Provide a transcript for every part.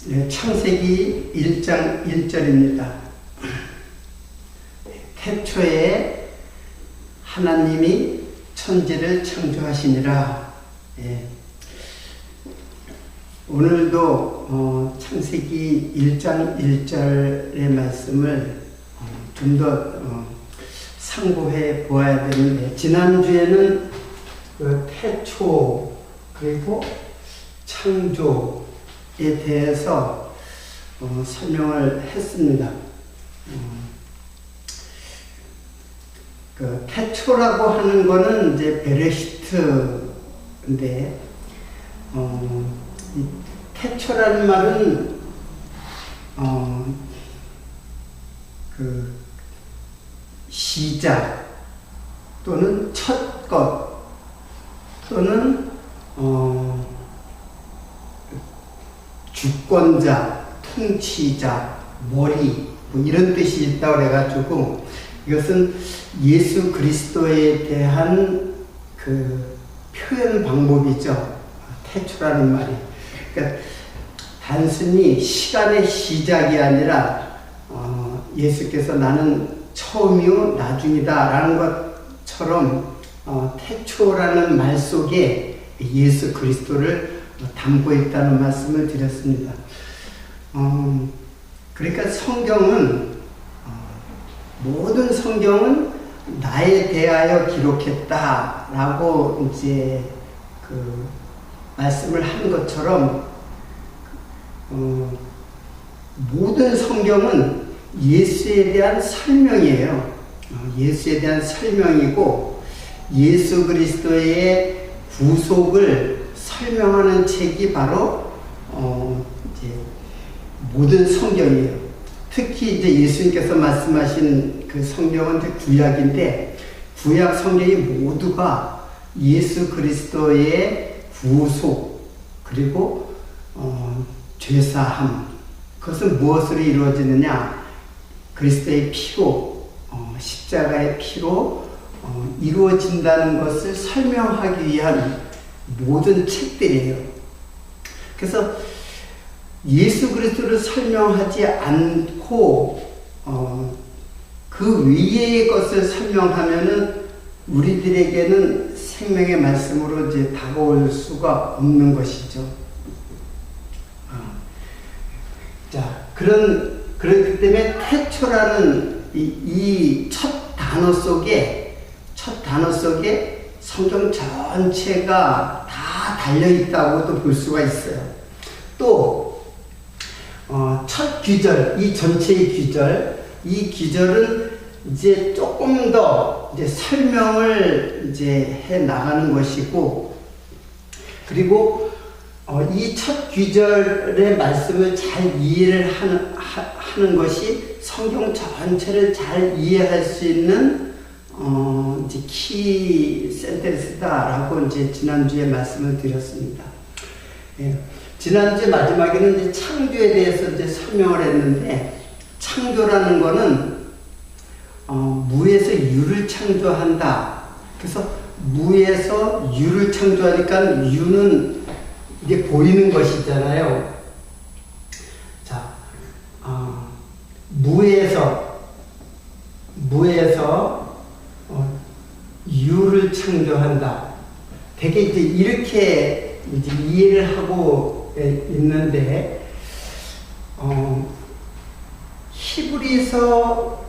창세기 1장 1절입니다. 태초에 하나님이 천지를 창조하시니라. 오늘도 창세기 1장 1절의 말씀을 좀 더 상고해 보아야 되는데, 지난주에는 그 태초 그리고 창조에 대해서 설명을 했습니다. 그 태초라고 하는 거는 이제 베레시트인데, 이 태초라는 말은 그 시작 또는 첫 것 또는 주권자, 통치자, 머리 뭐 이런 뜻이 있다고 해가지고, 이것은 예수 그리스도에 대한 그 표현 방법이죠. 태초라는 말이. 그러니까 단순히 시간의 시작이 아니라 예수께서 나는 처음이요 나중이다 라는 것처럼 태초라는 말 속에 예수 그리스도를 담고 있다는 말씀을 드렸습니다. 그러니까 성경은 모든 성경은 나에 대하여 기록했다라고 이제 그 말씀을 한 것처럼, 모든 성경은 예수에 대한 설명이에요. 예수에 대한 설명이고, 예수 그리스도의 구속을 설명하는 책이 바로 이제 모든 성경이에요. 특히 이제 예수님께서 말씀하신 그 성경은 이제 구약인데, 구약 성경이 모두가 예수 그리스도의 구속 그리고 죄사함, 그것은 무엇으로 이루어지느냐? 그리스도의 피로, 십자가의 피로 이루어진다는 것을 설명하기 위한 모든 책들이에요. 그래서 예수 그리스도를 설명하지 않고 그 외의 것을 설명하면은 우리들에게는 생명의 말씀으로 이제 다가올 수가 없는 것이죠. 자, 그렇기 때문에 태초라는 이 첫 단어 속에 성경 전체가 다 달려있다고도 볼 수가 있어요. 또, 첫 귀절, 이 전체의 귀절, 이 귀절은 이제 조금 더 이제 설명을 이제 해 나가는 것이고, 그리고 이 첫 귀절의 말씀을 잘 이해를 하는 것이 성경 전체를 잘 이해할 수 있는 이제 키 센텐스다라고 이제 지난주에 말씀을 드렸습니다. 지난주 마지막에는 이제 창조에 대해서 이제 설명을 했는데, 창조라는 거는 무에서 유를 창조한다. 그래서 무에서 유를 창조하니까 유는 이게 보이는 것이잖아요. 자, 무에서 유를 창조한다. 되게 이제 이렇게 이제 이해를 하고 있는데, 히브리서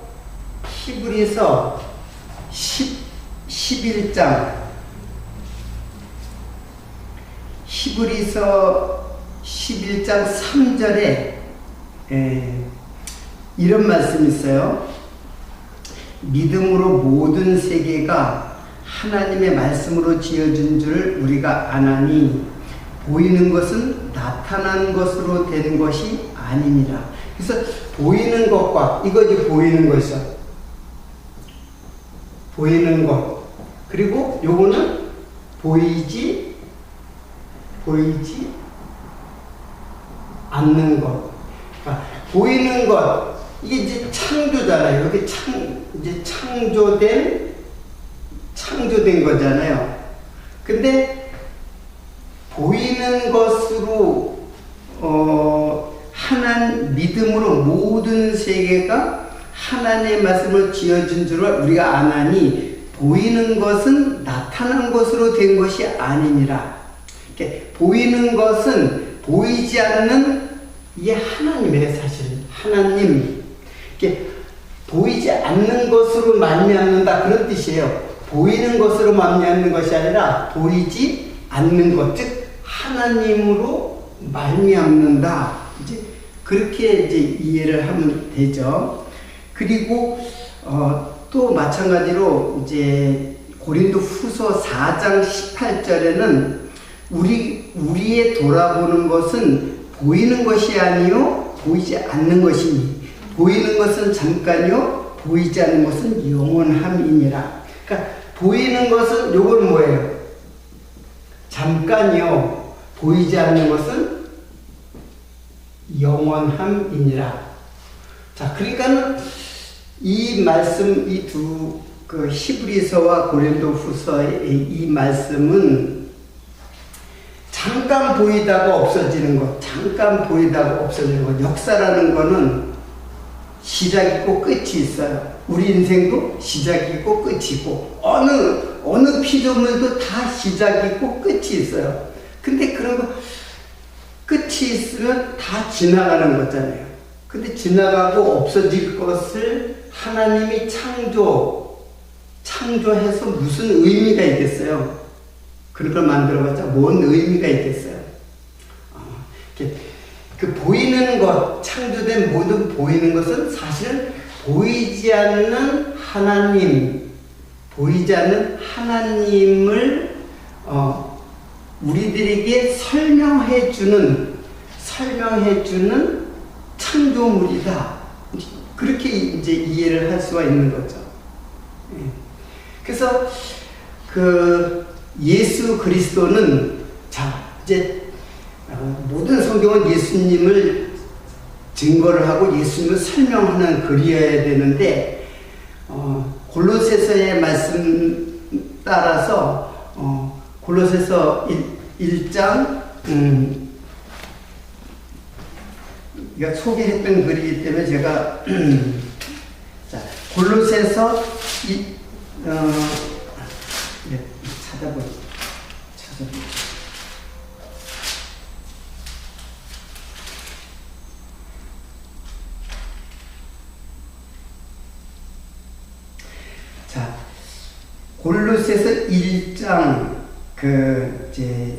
11장 히브리서 11장 3절에 이런 말씀이 있어요. 믿음으로 모든 세계가 하나님의 말씀으로 지어진 줄 우리가 아나니 보이는 것은 나타난 것으로 되는 것이 아니니라. 그래서 보이는 것과, 이것이 보이는 것이죠. 보이는 것, 그리고 요거는 보이지 않는 것. 그러니까 보이는 것, 이게 이제 창조잖아요. 이렇게 이제 창조된 거잖아요. 근데 보이는 것으로 믿음으로 모든 세계가 하나님의 말씀을 지어준 줄을 우리가 아나니 보이는 것은 나타난 것으로 된 것이 아니니라. 보이는 것은 보이지 않는 이게 하나님이에요. 사실 하나님. 보이지 않는 것으로 말미암는다 그런 뜻이에요. 보이는 것으로 말미암는 것이 아니라 보이지 않는 것, 즉 하나님으로 말미암는다. 이제 그렇게 이제 이해를 하면 되죠. 그리고 또 마찬가지로 이제 고린도후서 4장 18절에는 우리의 돌아보는 것은 보이는 것이 아니요 보이지 않는 것이니 보이는 것은 잠깐이요 보이지 않는 것은 영원함이니라. 그러니까 보이는 것은 요건 뭐예요? 잠깐이요 보이지 않는 것은 영원함이니라. 자, 그러니까는 이 말씀, 이 두 히브리서와 고린도후서의 이 말씀은 잠깐 보이다가 없어지는 것, 잠깐 보이다가 없어지는 것. 역사라는 거는 시작 있고 끝이 있어요. 우리 인생도 시작이 있고 끝이 있고 어느 피조물도 다 시작이 있고 끝이 있어요. 근데 그런 거 끝이 있으면 다 지나가는 거잖아요. 근데 지나가고 없어질 것을 하나님이 창조해서 무슨 의미가 있겠어요? 그런 걸 만들어봤자 뭔 의미가 있겠어요? 그 보이는 것, 창조된 모든 보이는 것은 사실은 보이지 않는 하나님, 보이지 않는 하나님을 우리들에게 설명해주는 창조물이다. 그렇게 이제 이해를 할 수가 있는 거죠. 그래서 예수 그리스도는 이제 모든 성경은 예수님을 증거를 하고 예수님을 설명하는 글이어야 되는데 골로새서의 말씀 따라서 골로새서 1장 소개했던 글이기 때문에 제가 자, 골로새서 찾아보죠. 자, 골로새서 1장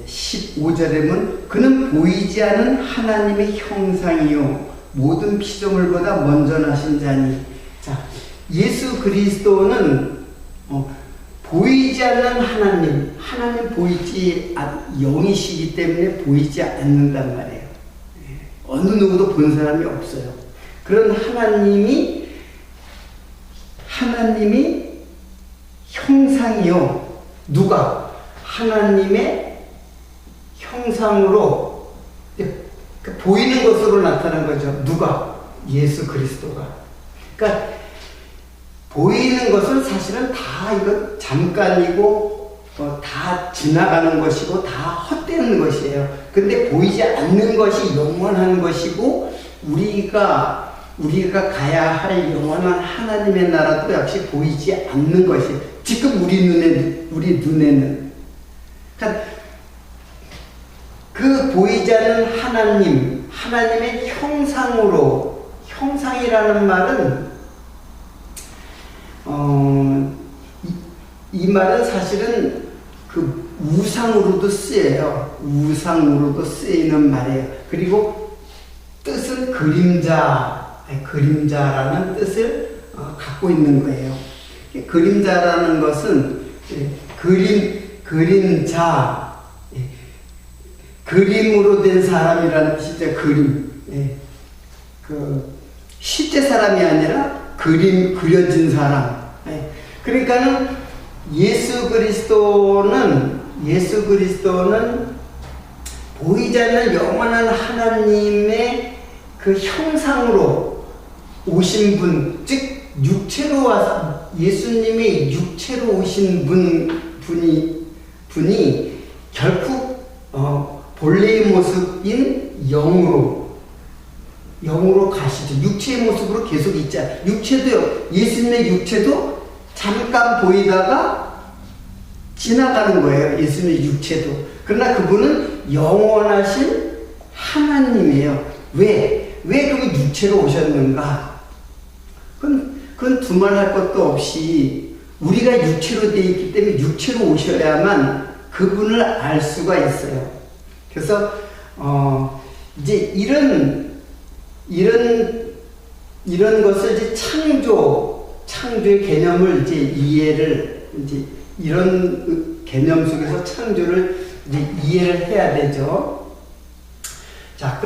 15절에 보면 그는 보이지 않은 하나님의 형상이요 모든 피조물보다 먼저 나신 자니. 자, 예수 그리스도는 보이지 않는 하나님 보이지 영이시기 때문에 보이지 않는단 말이에요. 어느 누구도 본 사람이 없어요. 그런 하나님이 형상이요. 누가? 하나님의 형상으로 보이는 것으로 나타난 거죠. 누가? 예수 그리스도가. 그러니까 보이는 것은 사실은 다 이거 잠깐이고 다 지나가는 것이고 다 헛되는 것이에요. 근데 보이지 않는 것이 영원한 것이고 우리가 가야 할 영원한 하나님의 나라도 역시 보이지 않는 것이에요. 지금 우리 눈에는. 그러니까 그 보이지 않는 하나님의 형상이라는 말은 이 말은 사실은 그 우상으로도 쓰여요. 우상으로도 쓰이는 말이에요. 그리고 뜻은 그림자라는 뜻을 갖고 있는 거예요. 그림자라는 것은 그림자, 그림으로 된 사람이라는 뜻이죠. 그림. 실제 사람이 아니라 그려진 사람. 그러니까는 예수 그리스도는 보이지 않는 영원한 하나님의 그 형상으로 오신 분, 즉 육체로 와서 예수님의 육체로 오신 분이 결국 본래의 모습인 영으로 육체도요. 예수님의 육체도 잠깐 보이다가 지나가는 거예요. 예수님의 육체도. 그러나 그분은 영원하신 하나님이에요. 왜 그 육체로 오셨는가? 그건 두말할 것도 없이 우리가 육체로 되어 있기 때문에 육체로 오셔야만 그분을 알 수가 있어요. 그래서 이제 이런 것을 이제 창조의 개념을 이제 이해를 이제 이런 개념 속에서 창조를 이제 이해를 해야 되죠. 자,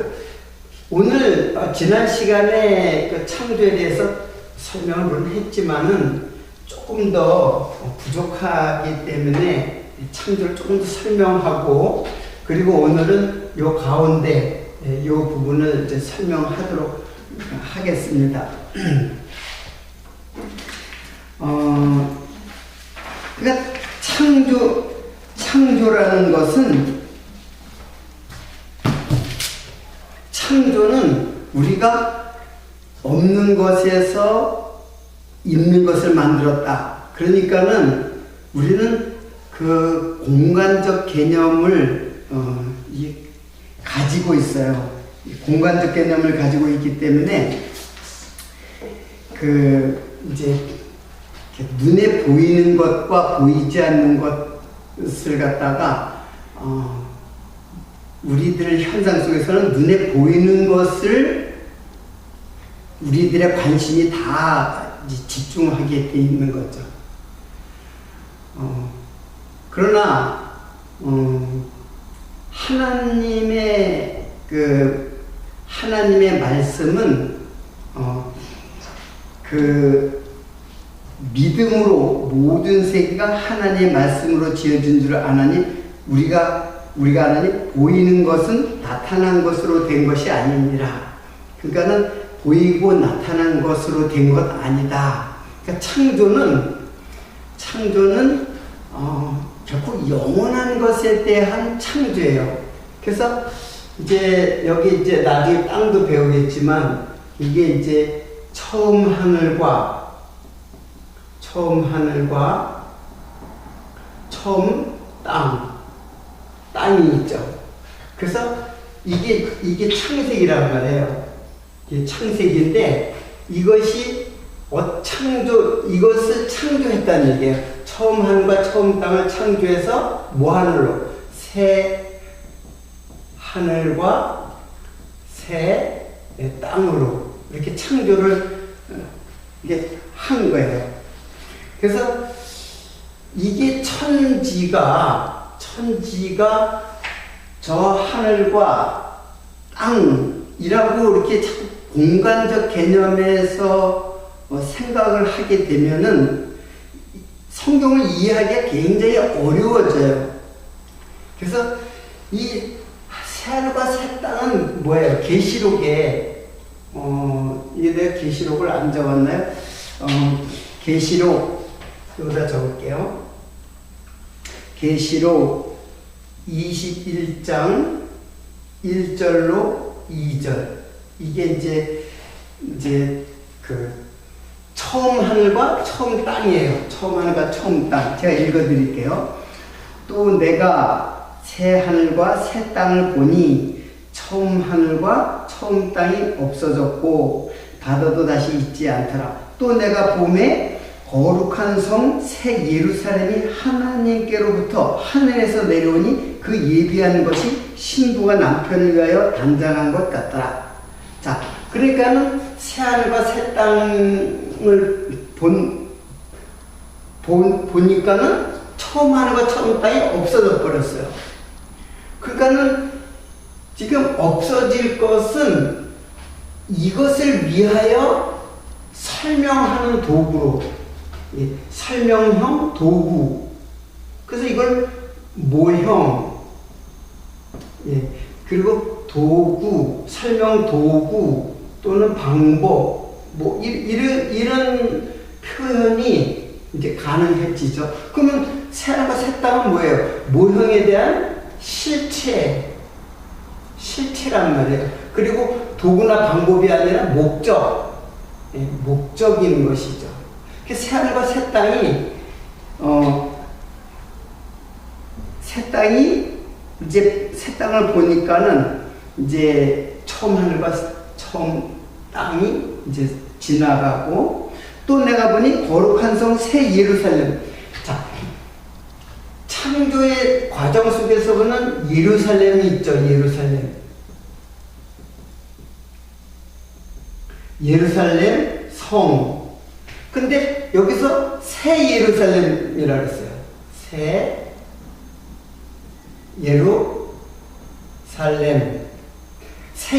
오늘 지난 시간에 그 창조에 대해서 설명을 물론 했지만은 조금 더 부족하기 때문에 창조를 조금 더 설명하고, 그리고 오늘은 요 가운데 요 부분을 이제 설명하도록 하겠습니다. 그러니까 창조라는 것은, 창조는 우리가 없는 것에서 있는 것을 만들었다. 그러니까는 우리는 그 공간적 개념을 가지고 있어요. 공간적 개념을 가지고 있기 때문에 이제 눈에 보이는 것과 보이지 않는 것을 갖다가 우리들 현상 속에서는 눈에 보이는 것을 우리들의 관심이 다 집중하게 돼 있는 거죠. 그러나 하나님의 말씀은 믿음으로 모든 세계가 하나님의 말씀으로 지어진 줄 아나니 우리가 아나니 보이는 것은 나타난 것으로 된 것이 아니니라. 그러니까는 보이고 나타난 것으로 된 것 아니다. 그러니까 창조는 결국 영원한 것에 대한 창조예요. 그래서 이제 여기 이제 나중에 땅도 배우겠지만 이게 이제 처음 하늘과 처음 땅이 있죠. 그래서 이게 창세기란 말이에요. 이게 창세기인데 이것을 창조했다는 얘기예요. 처음 하늘과 처음 땅을 창조해서 뭐 하늘로? 새 하늘과 새 땅으로 이렇게 창조를 이게 한 거예요. 그래서 이게 천지가 저 하늘과 땅이라고 이렇게 공간적 개념에서 생각을 하게 되면은 성경을 이해하기가 굉장히 어려워져요. 그래서 이 새하늘과 새 땅은 뭐예요? 계시록에 이게 내가 계시록을 안 적었나요? 계시록 여기다 적을게요. 계시록 21장 1절로 2절. 이게 이제 처음 하늘과 처음 땅이에요. 처음 하늘과 처음 땅. 제가 읽어드릴게요. 또 내가 새 하늘과 새 땅을 보니 처음 하늘과 처음 땅이 없어졌고 바다도 다시 있지 않더라. 또 내가 보매 거룩한 성 새 예루살렘이 하나님께로부터 하늘에서 내려오니 그 예비한 것이 신부가 남편을 위하여 단장한 것 같더라. 자, 그러니까는 새 하늘과 새 땅을 보니까는 처음 하늘과 처음 땅이 없어져 버렸어요. 그러니까는 지금 없어질 것은 이것을 위하여 설명하는 도구로, 설명형 도구. 그래서 이걸 모형, 그리고 도구, 설명 도구 또는 방법, 이런 표현이 이제 가능해지죠. 그러면 새하늘과 새 땅은 뭐예요? 모형에 대한 실체란 말이에요. 그리고 도구나 방법이 아니라 목적, 목적인 것이죠. 새하늘과 새 땅이 이제 새 땅을 보니까는 이제 처음 하늘과 처음 땅이 이제 지나가고, 또 내가 보니 거룩한 성 새 예루살렘. 자, 창조의 과정 속에서 보는 예루살렘이 있죠. 예루살렘 성. 근데 여기서 새 예루살렘이라 그랬어요. 새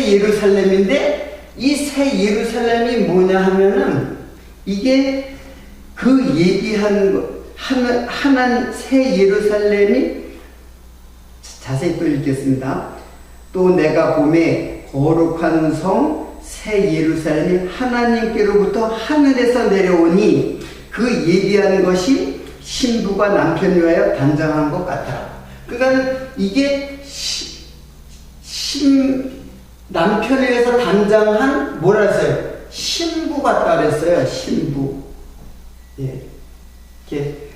예루살렘인데, 이 새 예루살렘이 뭐냐 하면은, 이게 그 얘기하는 거, 하나님 새 예루살렘이, 자세히 또 읽겠습니다. 또 내가 보매 거룩한 성 새 예루살렘이 하나님께로부터 하늘에서 내려오니, 그 얘기하는 것이 신부가 남편을 위하여 단장한 것 같더라. 그러니까 이게 남편에 의해서 단장한 뭐라 했어요? 신부 같다 그랬어요. 신부. 이렇게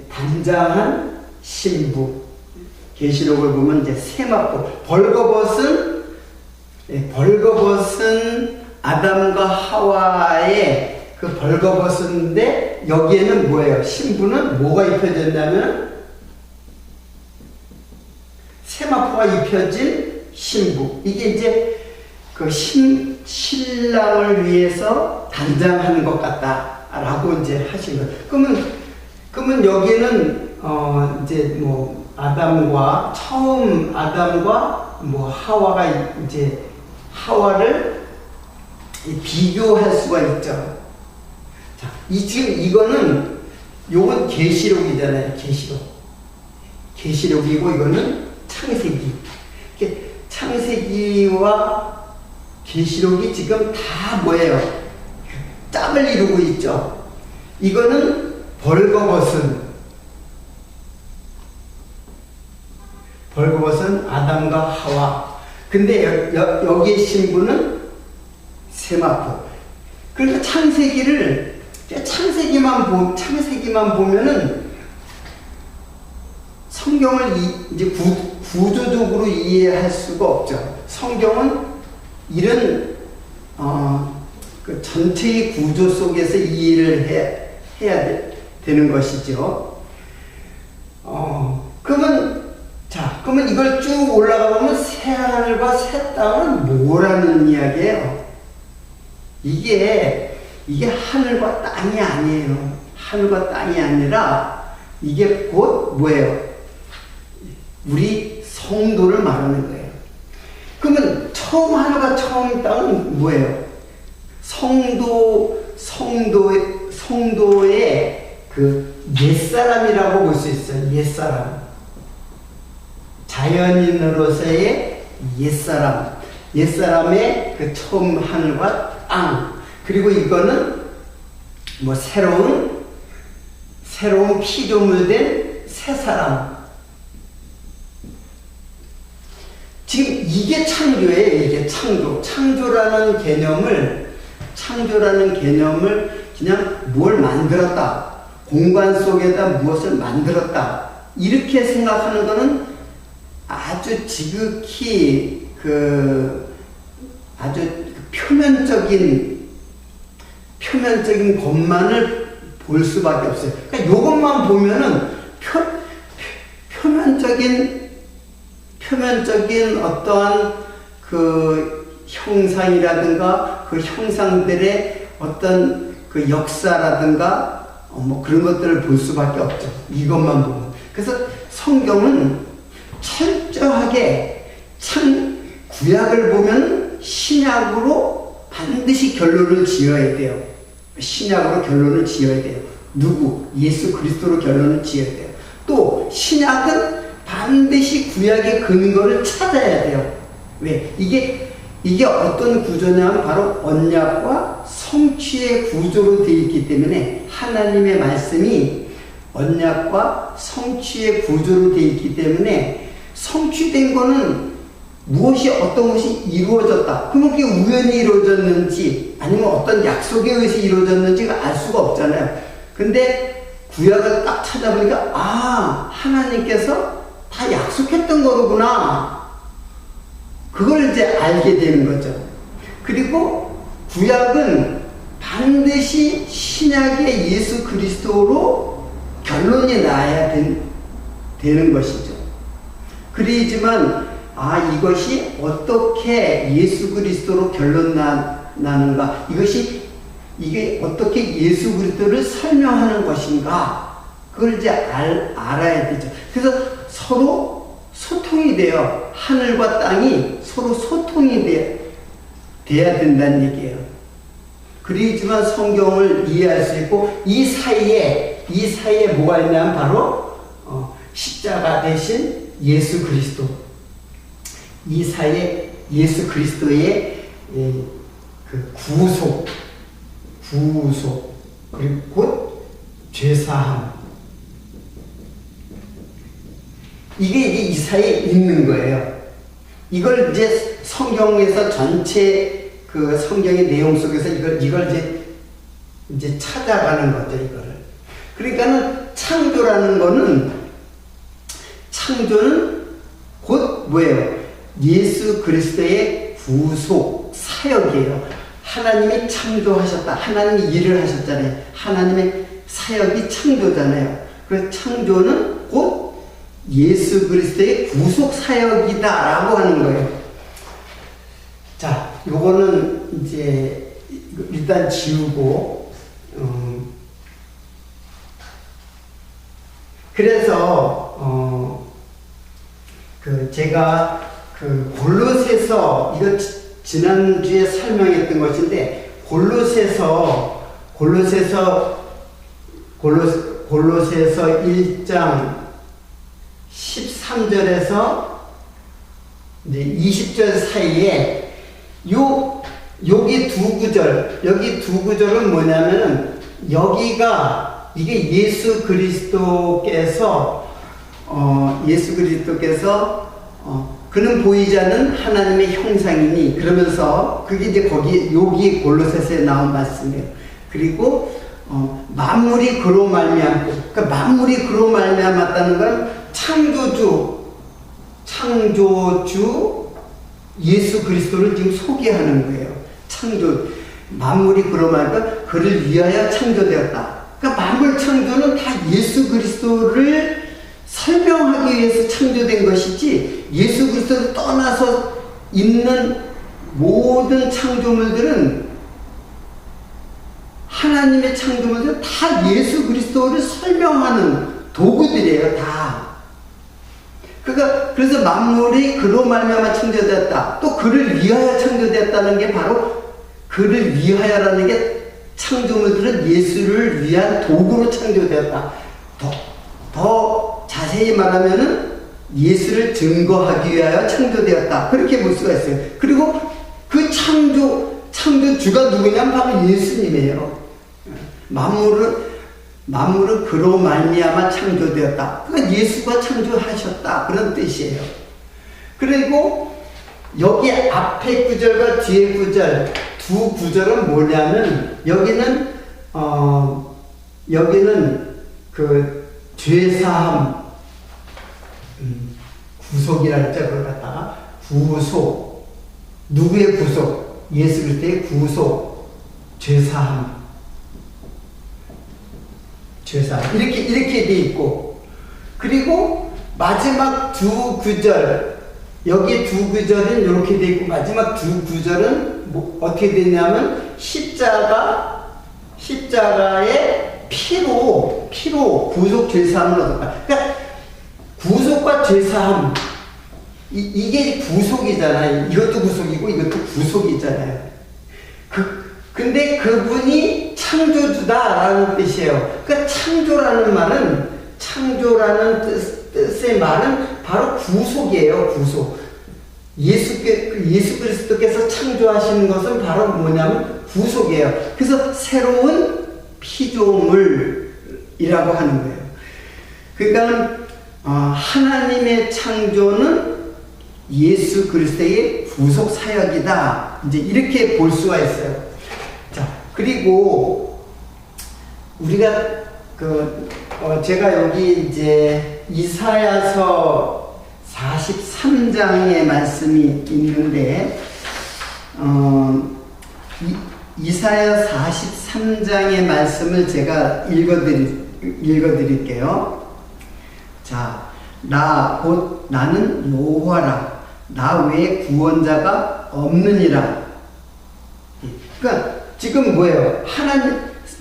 단장한 신부. 계시록을 보면 이제 세마포. 벌거벗은 아담과 하와의 그 벌거벗은데, 여기에는 뭐예요? 신부는 뭐가 입혀졌냐면 세마포가 입혀진 신부. 이게 이제 그 신랑을 위해서 단장하는 것 같다라고 이제 하신 거예요. 그러면 여기에는 이제 뭐 처음 아담과 뭐 하와가 이제 하와를 비교할 수가 있죠. 자, 지금 이거는 요건 계시록이잖아요. 계시록이고 이거는 창세기. 창세기와 계시록이 지금 다 뭐예요? 짝을 이루고 있죠. 이거는 벌거벗은 아담과 하와. 근데 여기에 신부는 세마포. 그러니까 창세기만 보면은 성경을 이제 구조적으로 이해할 수가 없죠. 성경은 이런 그 전체의 구조 속에서 이해를 해야 되는 것이죠. 그러면 이걸 쭉 올라가 보면 새 하늘과 새 땅은 뭐라는 이야기예요? 이게 하늘과 땅이 아니에요. 하늘과 땅이 아니라 이게 곧 뭐예요? 우리 성도를 말하는 거예요. 그러면 처음 하늘과 처음 땅은 뭐예요? 성도의 그 옛사람이라고 볼 수 있어요. 옛사람. 자연인으로서의 옛사람의 그 처음 하늘과 땅. 그리고 이거는 뭐 새로운 피조물된 새 사람. 지금 이게 창조예요. 이게 창조라는 개념을 그냥 뭘 만들었다, 공간 속에다 무엇을 만들었다, 이렇게 생각하는 거는 아주 지극히 아주 표면적인 것만을 볼 수밖에 없어요. 그러니까 이것만 보면은 표면적인 어떠한 그 형상이라든가 그 형상들의 어떤 그 역사라든가 뭐 그런 것들을 볼 수밖에 없죠. 이것만 보면. 그래서 성경은 철저하게 구약을 보면 신약으로 반드시 결론을 지어야 돼요. 신약으로 결론을 지어야 돼요. 예수 그리스도로 결론을 지어야 돼요. 또 신약은 반드시 구약의 근거를 찾아야 돼요. 왜? 이게 어떤 구조냐면 바로 언약과 성취의 구조로 되어 있기 때문에, 하나님의 말씀이 언약과 성취의 구조로 되어 있기 때문에 성취된 거는 무엇이 어떤 것이 이루어졌다. 그러면 그게 우연히 이루어졌는지 아니면 어떤 약속에 의해서 이루어졌는지가 알 수가 없잖아요. 근데 구약을 딱 찾아보니까 하나님께서 다 약속했던 거로구나. 그걸 이제 알게 되는 거죠. 그리고 구약은 반드시 신약의 예수 그리스도로 결론이 나야 되는 것이죠. 그러지만 이것이 어떻게 예수 그리스도로 결론 나는가? 이게 어떻게 예수 그리스도를 설명하는 것인가? 그걸 이제 알아야 되죠. 그래서 서로 소통이 돼요. 하늘과 땅이 서로 소통이 돼야 된다는 얘기예요. 그러지만 성경을 이해할 수 있고, 이 사이에 뭐가 있냐면 바로 십자가 대신 예수 그리스도. 이 사이에 예수 그리스도의 그 구속, 그리고 곧 죄사함. 이게 이제 이 사이에 있는 거예요. 이걸 이제 성경에서 전체 그 성경의 내용 속에서 이걸 이제 찾아가는 거죠, 이거를. 그러니까는 창조는 곧 뭐예요? 예수 그리스도의 구속 사역이에요. 하나님이 창조하셨다. 하나님이 일을 하셨잖아요. 하나님의 사역이 창조잖아요. 그래서 창조는 곧 예수 그리스도의 구속 사역이다라고 하는 거예요. 자, 요거는 이제 일단 지우고, 그래서 제가 골로새서, 이거 지난주에 설명했던 것인데, 골로새서 1장 13절에서 이제 20절 사이에 여기 두 구절은 뭐냐면은, 이게 예수 그리스도께서 그는 보이지 않는 하나님의 형상이니, 그러면서 그게 이제 여기 골로새서에 나온 말씀이에요. 그리고 만물이 그로 말미암고, 그러니까 만물이 그로 말미암았다는 건 창조주 예수 그리스도를 지금 소개하는 거예요. 만물이 그로 말미암고 그를 위하여 창조되었다. 그러니까 만물 창조는 다 예수 그리스도를 설명하기 위해서 창조된 것이지, 예수 그리스도를 떠나서 있는 모든 창조물들은, 하나님의 창조물들은 다 예수 그리스도를 설명하는 도구들이에요, 다. 그래서 만물이 그로 말미암아 창조되었다. 또 그를 위하여 창조되었다는 게 바로, 그를 위하여라는 게 창조물들은 예수를 위한 도구로 창조되었다. 더 자세히 말하면은 예수를 증거하기 위하여 창조되었다. 그렇게 볼 수가 있어요. 그리고 그 창조주가 누구냐면 바로 예수님이에요. 만물은 그로 말미암아 창조되었다. 그러니까 예수가 창조하셨다. 그런 뜻이에요. 그리고 여기 앞에 구절과 뒤에 구절, 두 구절은 뭐냐면, 여기는 그 죄사함, 구속이라 했죠. 그걸 갖다가 구속, 누구의 구속? 예수 그리스도의 구속, 죄사함, 이렇게 돼 있고, 그리고 마지막 두 구절, 여기 두 구절은 이렇게 돼 있고, 마지막 두 구절은 어떻게 되냐면, 십자가의 피로 구속 죄사함을 얻었다. 그러니까 구속과 죄사함, 이게 구속이잖아요. 이것도 구속이고 이것도 구속이잖아요. 근데 그분이 창조주다라는 뜻이에요. 그러니까 창조라는 뜻의 말은 바로 구속이에요. 구속. 예수 그리스도께서 창조하시는 것은 바로 뭐냐면 구속이에요. 그래서 새로운 피조물이라고 하는 거예요. 그러니까 하나님의 창조는 예수 그리스도의 부속 사역이다. 이제 이렇게 볼 수가 있어요. 자, 그리고 우리가 제가 여기 이제 이사야서 43장의 말씀이 있는데, 이사야 43장의 말씀을 제가 읽어드릴게요. 자, 나는 여호와라. 나 외에 구원자가 없느니라. 그러니까 지금 뭐예요?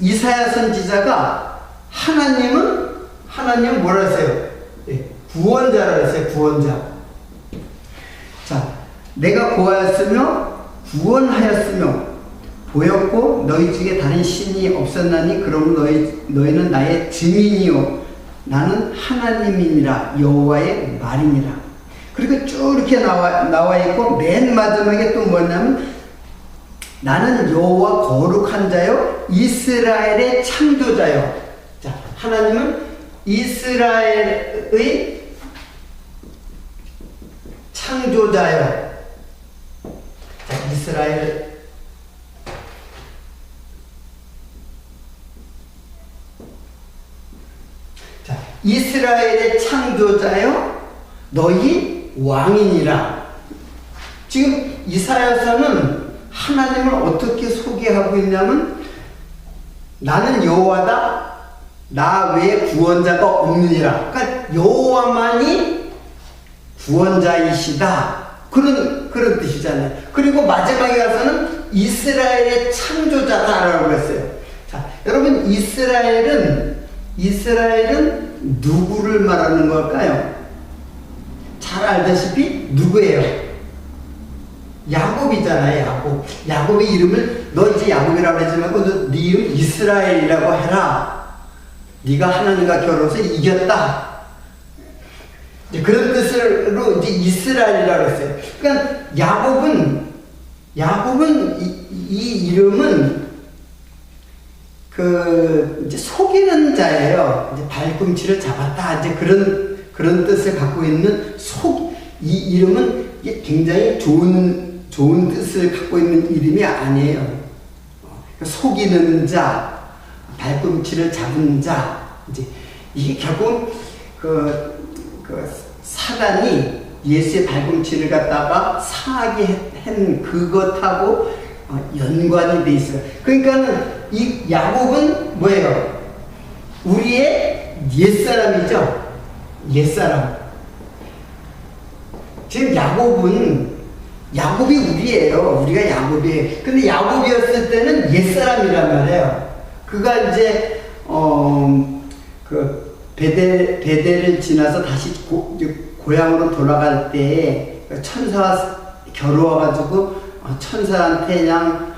이사야 선지자가 하나님은 뭐라 했어요? 구원자라 했어요. 구원자. 자, 내가 고하였으며 구원하였으며 보였고 너희 중에 다른 신이 없었나니 그러므로 너희는 나의 증인이요 나는 하나님이니라 여호와의 말이니라. 그리고 쭉 이렇게 나와 있고 맨 마지막에 또 뭐냐면 나는 여호와 거룩한 자요 이스라엘의 창조자요. 자, 하나님은 이스라엘의 창조자요. 자, 이스라엘의 창조자요 너희 왕이니라. 지금 이사야서는 하나님을 어떻게 소개하고 있냐면 나는 여호와다. 나 외에 구원자가 없느니라. 그러니까 여호와만이 구원자이시다. 그런 뜻이잖아요. 그리고 마지막에 가서는 이스라엘의 창조자다라고 했어요. 자, 여러분 이스라엘은 누구를 말하는 걸까요? 잘 알다시피 누구예요? 야곱이잖아요. 야곱의 이름을 너 이제 야곱이라고 하지 말고 너 네 이름 이스라엘이라고 해라. 네가 하나님과 결혼해서 이겼다. 이제 그런 뜻으로 이제 이스라엘이라고 했어요. 그러니까 야곱은 이 이름은 이제 속이는 자예요. 이제 발꿈치를 잡았다. 이제 그런 뜻을 갖고 있는 이 이름은 굉장히 좋은 뜻을 갖고 있는 이름이 아니에요. 속이는 자, 발꿈치를 잡은 자. 이제 이게 결국 사단이 예수의 발꿈치를 갖다가 상하게 한 그것하고 연관이 돼 있어요. 그러니까는 이 야곱은 뭐예요? 우리의 옛사람이죠. 옛사람. 지금 야곱이 우리예요. 우리가 야곱이에요. 근데 야곱이었을 때는 옛사람이란 말이에요. 그가 이제 베델을 지나서 다시 고향으로 돌아갈 때 천사와 겨루어가지고 천사한테 그냥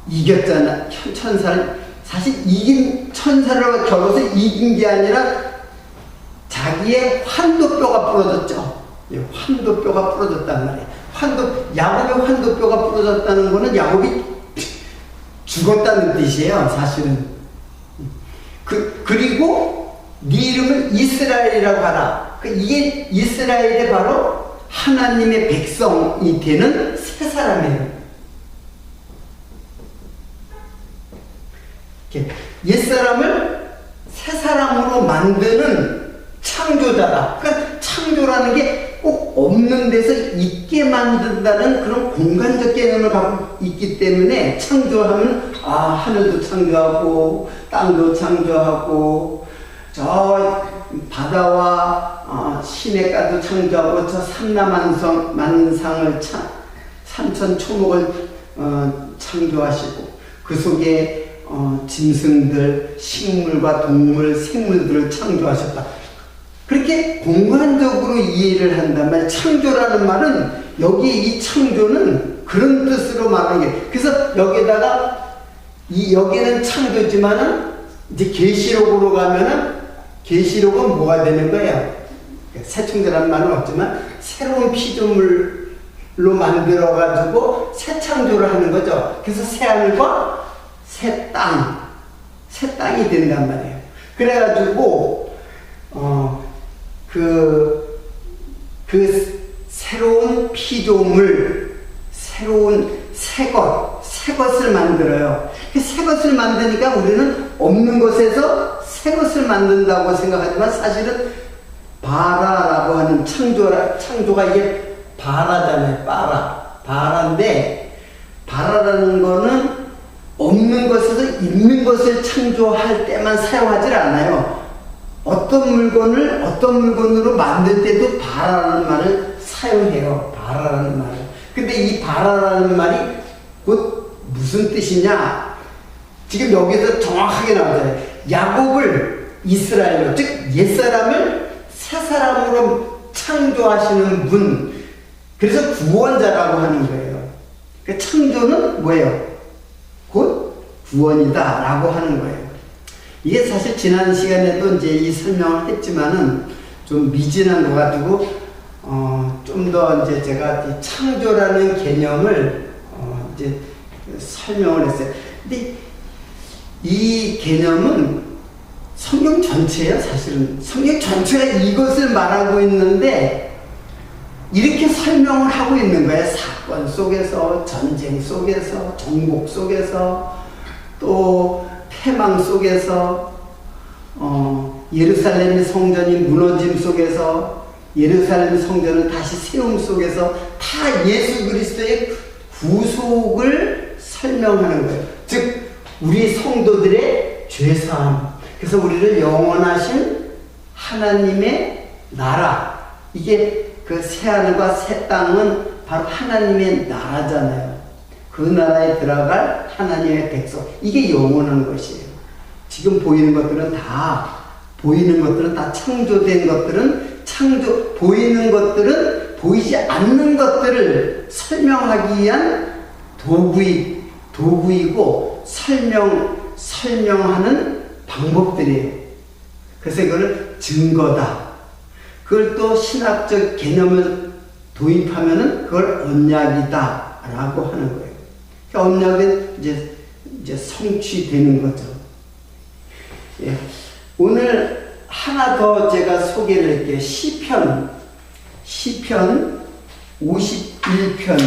이겼잖아. 천사를 사실 천사를 겨루어서 이긴 게 아니라 자기의 환도뼈가 부러졌죠. 환도뼈가 부러졌단 말이에요. 야곱의 환도뼈가 부러졌다는 거는 야곱이 죽었다는 뜻이에요. 사실은. 그리고 네 이름을 이스라엘이라고 하라. 이게 이스라엘이 바로 하나님의 백성이 되는 새 사람이에요. 옛사람을 새 사람으로 만드는 창조자다. 그러니까 창조라는 게 꼭 없는 데서 있게 만든다는 그런 공간적 개념을 갖고 있기 때문에 창조하면 하늘도 창조하고 땅도 창조하고 저 바다와 시냇가도 창조하고 저 삼라만상을 산천초목을 창조하시고 그 속에 짐승들, 식물과 동물, 생물들을 창조하셨다. 그렇게 공간적으로 이해를 한단 말이에요. 창조라는 말은 여기 이 창조는 그런 뜻으로 말하는 게. 그래서 여기다가 여기는 창조지만은 이제 계시록으로 가면은 계시록은 뭐가 되는 거예요? 새 창조라는 말은 없지만 새로운 피조물로 만들어가지고 새 창조를 하는 거죠. 그래서 새 하늘과 새 땅이 된단 말이에요. 그래가지고 피조물, 새로운 새 것을 만들어요. 새 것을 만드니까 우리는 없는 것에서 새 것을 만든다고 생각하지만 사실은 바라라고 하는 창조가 이게 바라잖아요. 바라인데 바라라는 거는 없는 것에서 있는 것을 창조할 때만 사용하지 않아요. 어떤 물건으로 만들 때도 바라라는 말을 사용해요. 바라라는 말을. 근데 이 바라라는 말이 곧 무슨 뜻이냐? 지금 여기서 정확하게 나오잖아요. 야곱을 이스라엘로, 즉 옛사람을 새사람으로 창조하시는 분, 그래서 구원자라고 하는 거예요. 그 창조는 뭐예요? 곧 구원이다 라고 하는 거예요. 이게 사실 지난 시간에도 이제 이 설명을 했지만은 좀 미진한 것 같고, 좀 더 이제 제가 이 창조라는 개념을 이제 설명을 했어요. 근데 이 개념은 성경 전체예요. 사실은 성경 전체가 이것을 말하고 있는데 이렇게 설명을 하고 있는 거예요. 사건 속에서, 전쟁 속에서, 정복 속에서, 또 패망 속에서, 예루살렘 성전이 무너짐 속에서, 예루살렘 성전을 다시 세움 속에서 다 예수 그리스도의 구속을 설명하는 거예요. 즉 우리 성도들의 죄사함, 그래서 우리를 영원하신 하나님의 나라, 이게 그 새하늘과 새 땅은 바로 하나님의 나라잖아요. 그 나라에 들어갈 하나님의 백성, 이게 영원한 것이에요. 지금 보이는 것들은 다 창조된 것들은 보이는 것들은 보이지 않는 것들을 설명하기 위한 도구이고 설명하는 방법들이에요. 그래서 이거를 증거다. 그걸 또 신학적 개념을 도입하면은 그걸 언약이다 라고 하는 거예요. 그러니까 언약은 이제 성취되는 거죠. 예. 오늘 하나 더 제가 소개를 할게요. 시편 51편.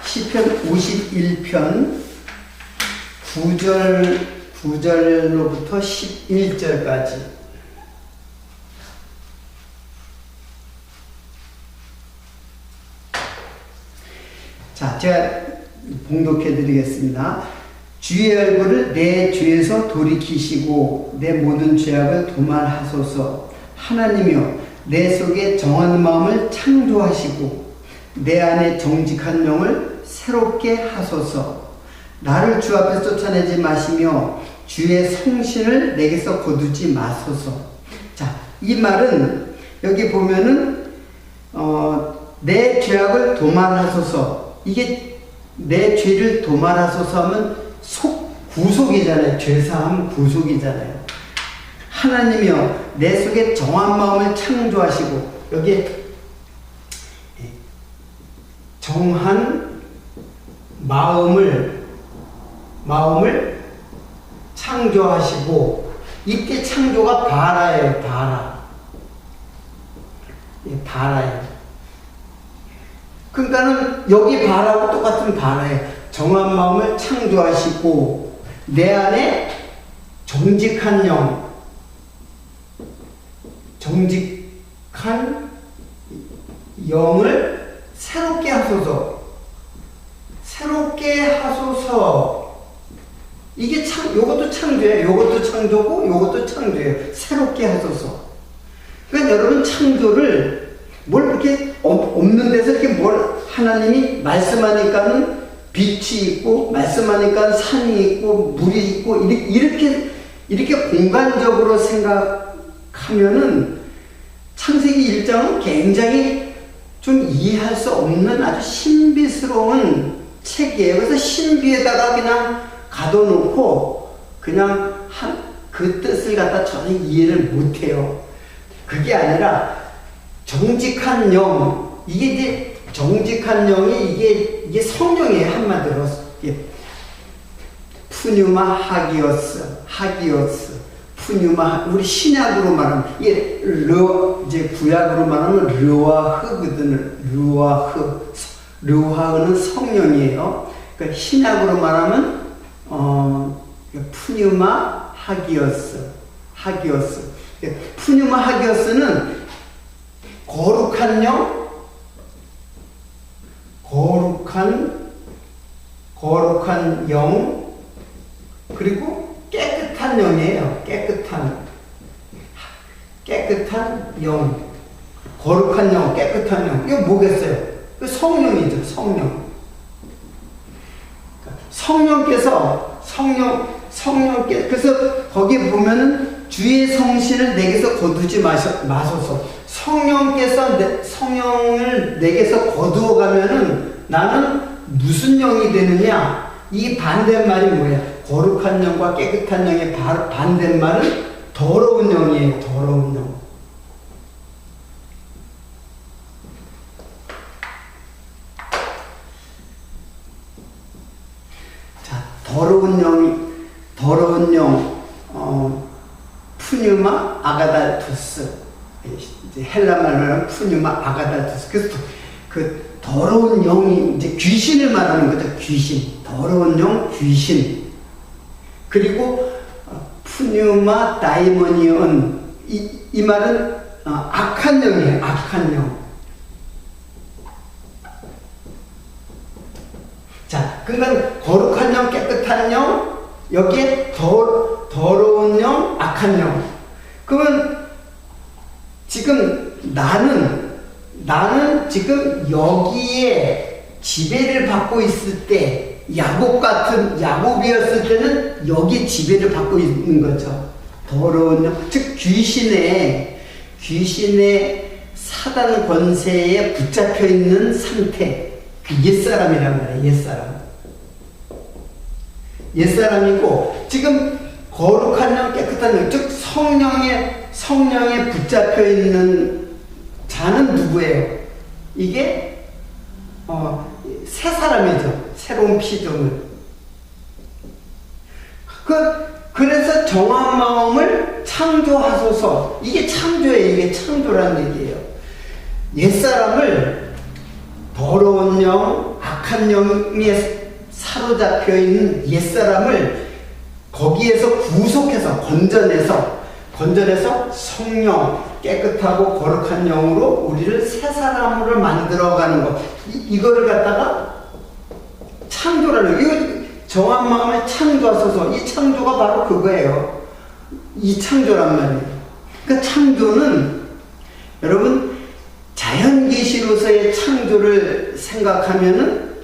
시편 51편 9절로부터 11절까지. 자, 제가 봉독해 드리겠습니다. 주의 얼굴을 내 죄에서 돌이키시고 내 모든 죄악을 도말하소서. 하나님이여, 내 속에 정한 마음을 창조하시고 내 안에 정직한 영을 새롭게 하소서. 나를 주 앞에 쫓아내지 마시며 주의 성신을 내게서 거두지 마소서. 자, 이 말은 여기 보면은 내 죄악을 도말하소서. 이게 내 죄를 도말하소서 하면 구속이잖아요. 죄사함 구속이잖아요. 하나님이여, 내 속에 정한 마음을 창조하시고, 여기에 정한 마음을 창조하시고, 이때 창조가 바라예요. 바라예요. 그러니까는 여기 바라고 똑같은 바라예요. 정한 마음을 창조하시고 내 안에 정직한 영을 새롭게 하소서. 이게 요것도 창조예요. 요것도 창조고 요것도 창조예요. 새롭게 하소서. 그러니까 여러분, 창조를 뭘 그렇게 없는 데서 이렇게 하나님이 말씀하니까는 빛이 있고, 말씀하니까 산이 있고, 물이 있고, 이렇게 공간적으로 생각하면은 창세기 1장은 굉장히 좀 이해할 수 없는 아주 신비스러운 책이에요. 그래서 신비에다가 그냥 가둬놓고 그냥 그 뜻을 갖다 전혀 이해를 못해요. 그게 아니라 정직한 영, 이게 이제 정직한 영이 이게 성령이에요. 한마디로 푸뉴마 하기오스, 푸뉴마, 우리 신약으로 말하면, 이게 이제 구약으로 말하면 르와흐거든. 르와흐는 성령이에요. 그러니까 신약으로 말하면, 푸뉴마 하기오스. 푸뉴마 하기오스는 거룩한 영, 거룩한 영, 그리고 깨끗한 영이에요. 깨끗한 영, 거룩한 영, 깨끗한 영. 이거 뭐겠어요? 그 성령이죠, 성령. 성령께, 그래서 거기 보면은 주의 성신을 내게서 거두지 마소서. 성령을 내게서 거두어 가면은 나는 무슨 영이 되느냐? 이 반대말이 뭐야? 거룩한 영과 깨끗한 영의 반대말은 더러운 영이에요. 더러운 영. 자, 더러운 영, 푸뉴마 아가달투스. 이제 헬라말로는 푸뉴마 아가달투스. 그래서 그 더러운 영이 이제 귀신을 말하는 거죠. 귀신. 더러운 영, 귀신. 그리고 푸뉴마 다이모니온. 이 말은 악한 영이에요. 악한 영. 자, 그러니까 거룩한 영, 깨끗한 영, 여기에 더러운 영, 악한 영. 그러면 지금 나는 지금 여기에 지배를 받고 있을 때, 야곱이었을 때는 여기 지배를 받고 있는 거죠. 더러운 영, 즉 귀신의 사단 권세에 붙잡혀 있는 상태. 그 옛사람이란 말이에요. 옛사람이고, 지금 거룩한 영, 깨끗한 영, 즉 성령에 붙잡혀 있는 자는 누구예요? 이게 새 사람이죠. 새로운 피조물. 그래서 정한 마음을 창조하소서. 이게 창조예요. 이게 창조라는 얘기예요. 옛사람을 더러운 영, 악한 영에 사로잡혀 있는 옛사람을 거기에서 구속해서 건져내서 성령, 깨끗하고 거룩한 영으로 우리를 새 사람으로 만들어가는 것. 이거를 갖다가 창조라는, 이거 정한 마음을 창조하소서. 이 창조가 바로 그거예요. 이 창조란 말이에요. 그 창조는 여러분 자연계시로서의 창조를 생각하면은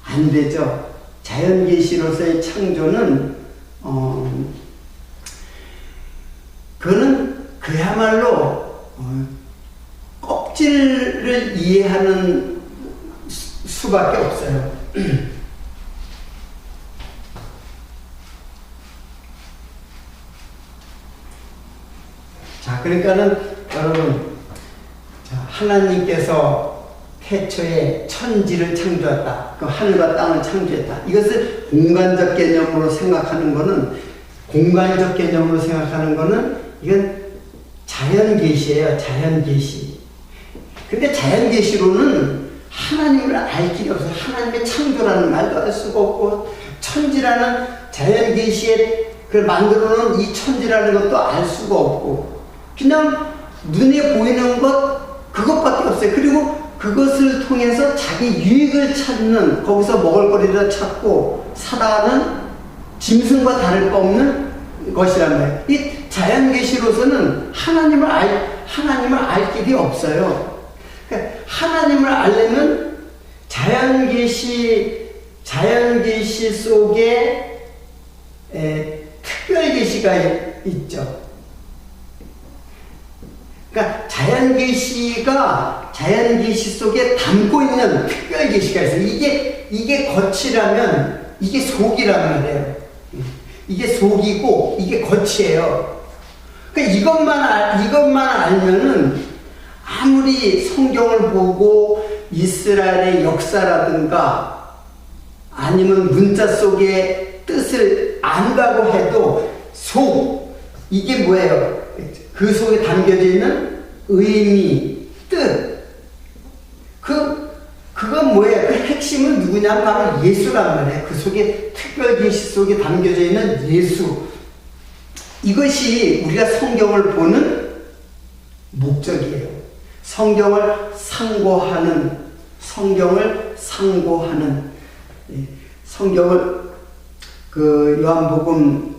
안 되죠. 자연계시로서의 창조는 그거는 그야말로 껍질을 이해하는 수밖에 없어요. 자, 그러니까는 여러분, 하나님께서 태초에 천지를 창조했다. 그 하늘과 땅을 창조했다. 이것을 공간적 개념으로 생각하는 거는, 이건 자연계시예요. 자연계시. 근데 자연계시로는 하나님을 알 길이 없어요. 하나님의 창조라는 말도 할 수가 없고, 천지라는 자연계시에 그걸 만들어 놓은 이 천지라는 것도 알 수가 없고, 그냥 눈에 보이는 것, 그것밖에 없어요. 그리고 그것을 통해서 자기 유익을 찾는, 거기서 먹을거리를 찾고 살아가는 짐승과 다를 바 없는 것이란 말이에요. 이 자연계시로서는 하나님을 알 길이 없어요. 그러니까 하나님을 알려면 자연계시 속에 특별계시가 있죠. 그러니까 자연계시 속에 담고 있는 특별계시가 있어요. 이게 겉이라면 이게 속이란 말이에요. 이게 속이고 이게 겉이에요. 그러니까 이것만 알면은 아무리 성경을 보고 이스라엘의 역사라든가 아니면 문자 속의 뜻을 안다고 해도 이게 뭐예요? 그 속에 담겨져 있는 의미, 뜻. 그건 뭐예요? 그 핵심은 누구냐면 바로 예수란 말이에요. 그 속에 특별 계시 속에 담겨져 있는 예수. 이것이 우리가 성경을 보는 목적이에요. 성경을 상고하는 성경을 그 요한복음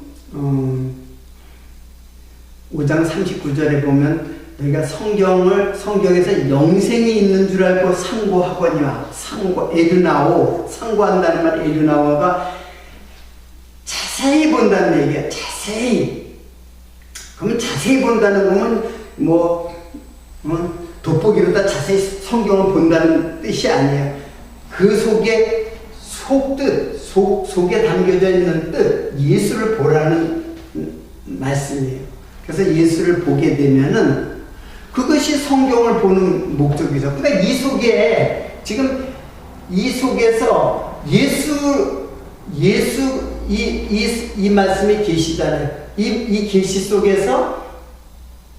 5장 39절에 보면 너희가 성경에서 영생이 있는 줄 알고 상고하거니와 상고한다는 말 에르나오가 자세히 본다는 얘기야. 자세히. 그러면 자세히 본다는 거는 돋보기로다 자세히 성경을 본다는 뜻이 아니에요. 그 속에 속에 담겨져 있는 뜻, 예수를 보라는 말씀이에요. 그래서 예수를 보게 되면은 그것이 성경을 보는 목적이죠. 그러니까 이 속에서 이 말씀이 계시잖아요. 이 계시 속에서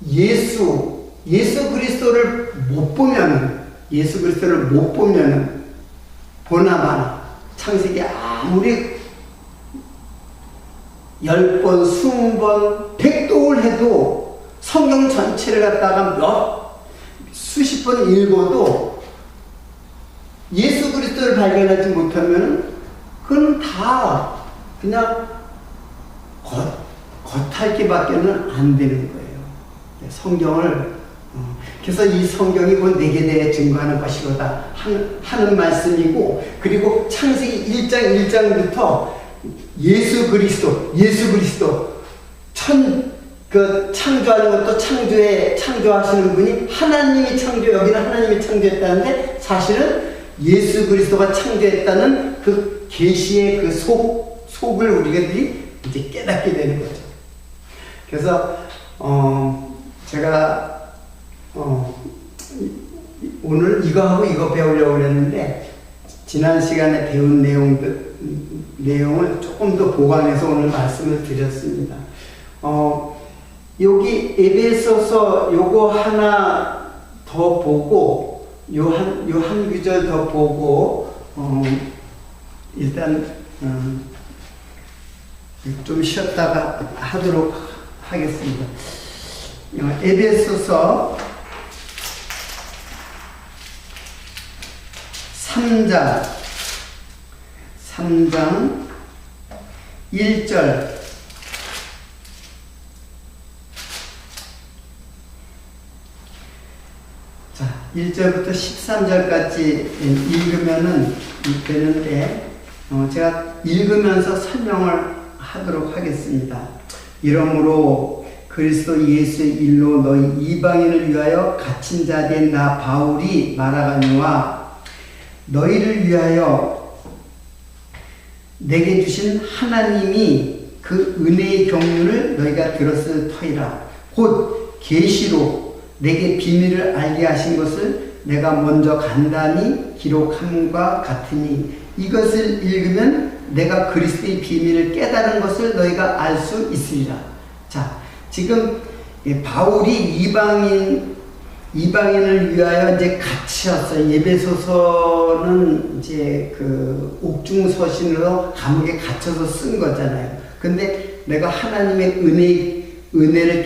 예수 그리스도를 못 보면은 보나마나 창세기 아무리 10번, 20번, 100독을 해도 성경 전체를 갖다가 수십 번 읽어도 예수 그리스도를 발견하지 못하면 그건 다 그냥 겉핥기밖에는 안 되는 거예요. 성경을 그래서 이 성경이 곧 내게 대해 증거하는 것이로다 하는 말씀이고, 그리고 창세기 1장 1장부터 예수 그리스도 창조하는 것도 창조하시는 분이 여기는 하나님이 창조했다는데 사실은 예수 그리스도가 창조했다는 그 계시의 그 속을 우리들이 이제 깨닫게 되는 거죠. 그래서 제가 오늘 이거 배우려고 그랬는데 지난 시간에 배운 내용을 조금 더 보강해서 오늘 말씀을 드렸습니다. 여기 에베소서 요거 하나 더 보고 한 구절 더 보고 일단 좀 쉬었다가 하도록 하겠습니다. 에베소서 3장 1절 자, 1절부터 13절까지 읽으면은 되는데 제가 읽으면서 설명을 하도록 하겠습니다. 이러므로 그리스도 예수의 일로 너희 이방인을 위하여 갇힌 자 된 나 바울이 말하거니와 너희를 위하여 내게 주신 하나님이 그 은혜의 경륜을 너희가 들었을 터이라. 곧 계시로 내게 비밀을 알게 하신 것을 내가 먼저 간단히 기록함과 같으니 이것을 읽으면 내가 그리스도의 비밀을 깨달은 것을 너희가 알 수 있으리라. 자, 지금 바울이 이방인을 위하여 이제 갇혔어요. 에베소서는 이제 그 옥중서신으로 감옥에 갇혀서 쓴 거잖아요. 근데 내가 하나님의 은혜를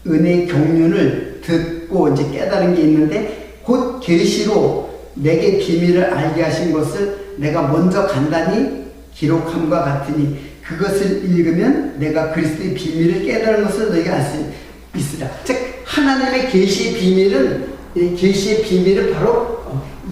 은혜의 경륜을 듣고 이제 깨달은 게 있는데, 곧 계시로 내게 비밀을 알게 하신 것을 내가 먼저 간단히 기록함과 같으니 그것을 읽으면 내가 그리스도의 비밀을 깨달은 것을 너희가 알 수 있으라. 즉 하나님의 계시의 비밀은 바로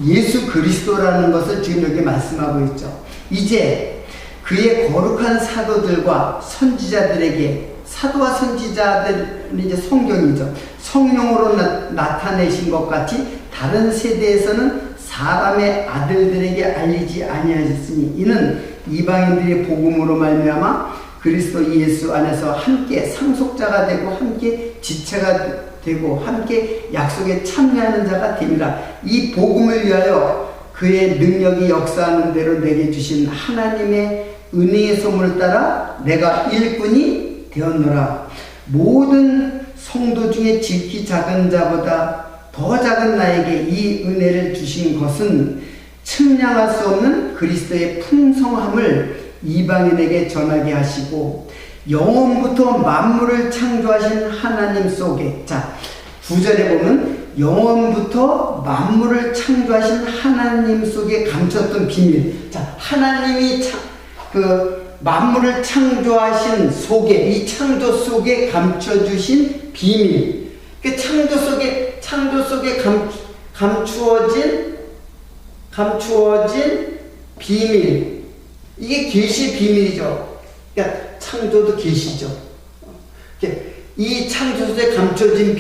예수 그리스도라는 것을 지금 여기 말씀하고 있죠. 이제 그의 거룩한 사도들과 선지자들에게, 사도와 선지자들은 이제 성경이죠. 성령으로 나타내신 것 같이 다른 세대에서는 사람의 아들들에게 알리지 아니하셨으니 이는 이방인들의 복음으로 말미암아 그리스도 예수 안에서 함께 상속자가 되고 함께 지체가 되고 함께 약속에 참여하는 자가 됨이라. 이 복음을 위하여 그의 능력이 역사하는 대로 내게 주신 하나님의 은혜의 소문을 따라 내가 일꾼이 되었노라. 모든 성도 중에 지극히 작은 자보다 더 작은 나에게 이 은혜를 주신 것은 측량할 수 없는 그리스도의 풍성함을 이방인에게 전하게 하시고 영원부터 만물을 창조하신 하나님 속에, 자 9절에 보면 영원부터 만물을 창조하신 하나님 속에 감췄던 비밀. 자, 하나님이 만물을 창조하신 속에, 이 창조 속에 감춰주신 비밀. 그 창조 속에 감추어진 비밀. 이게 계시 비밀이죠. 그러니까 창조도 계시죠. 이 창조 속에 감춰진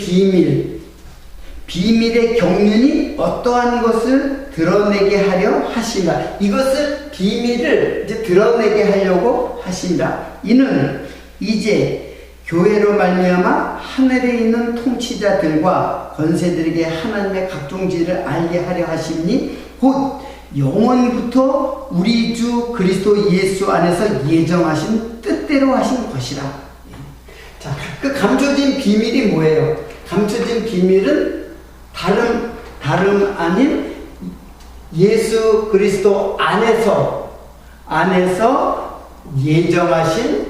비밀의 경륜이 어떠한 것을 드러내게 하려 하시나. 이것을 비밀을 이제 드러내게 하려고 하신다. 이는 이제 교회로 말미암아 하늘에 있는 통치자들과 권세들에게 하나님의 각종 지혜를 알게 하려 하시니 곧 영원부터 우리 주 그리스도 예수 안에서 예정하신 뜻대로 하신 것이라. 자, 그 감춰진 비밀이 뭐예요? 감춰진 비밀은 다름 아닌 예수 그리스도 안에서 예정하신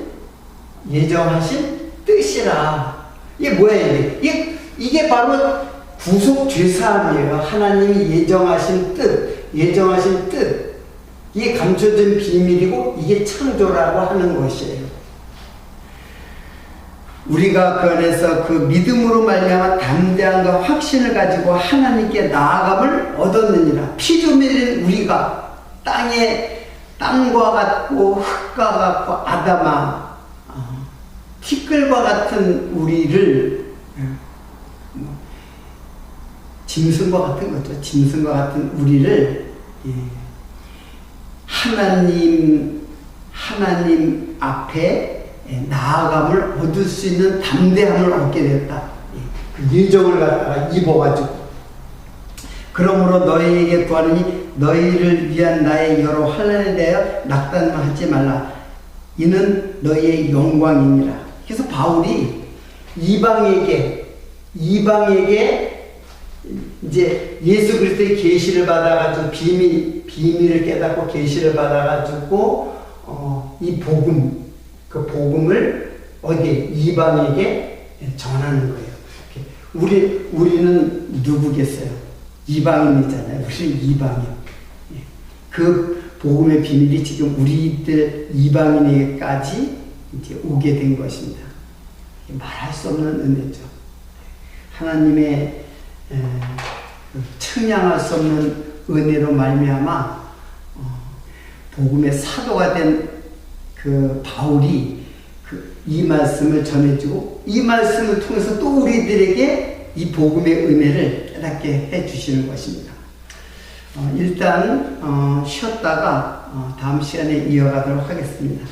뜻이라. 이게 뭐예요? 이게 바로 구속 죄사함이에요. 하나님이 예정하신 뜻. 이게 감춰진 비밀이고 이게 창조라고 하는 것이에요. 우리가 그 안에서 그 믿음으로 말미암아 담대함과 확신을 가지고 하나님께 나아감을 얻었느니라. 피조물인 우리가 땅과 같고 흙과 같고 아담아, 티끌과 같은 우리를, 짐승과 같은 거죠. 짐승과 같은 우리를 하나님 앞에 나아감을 얻을 수 있는 담대함을 얻게 되었다. 그 예정을 갖다가 입어가지고. 그러므로 너희에게 구하노니 너희를 위한 나의 여러 환난에 대하여 낙담하지 말라. 이는 너희의 영광이니라. 그래서 바울이 이방에게 이제 예수 그리스도의 계시를 받아가지고 비밀을 깨닫고 계시를 받아가지고 이 그 복음을 어디에? 이방에게 전하는 거예요. 우리는 누구겠어요? 이방인이잖아요. 우리는 이방인. 그 복음의 비밀이 지금 우리들 이방인에게까지 이제 오게 된 것입니다. 말할 수 없는 은혜죠. 하나님의 측량할 수 없는 은혜로 말미암아 복음의 사도가 된 그 바울이 이 말씀을 전해주고 이 말씀을 통해서 또 우리들에게 이 복음의 은혜를 깨닫게 해주시는 것입니다. 일단 쉬었다가 다음 시간에 이어가도록 하겠습니다.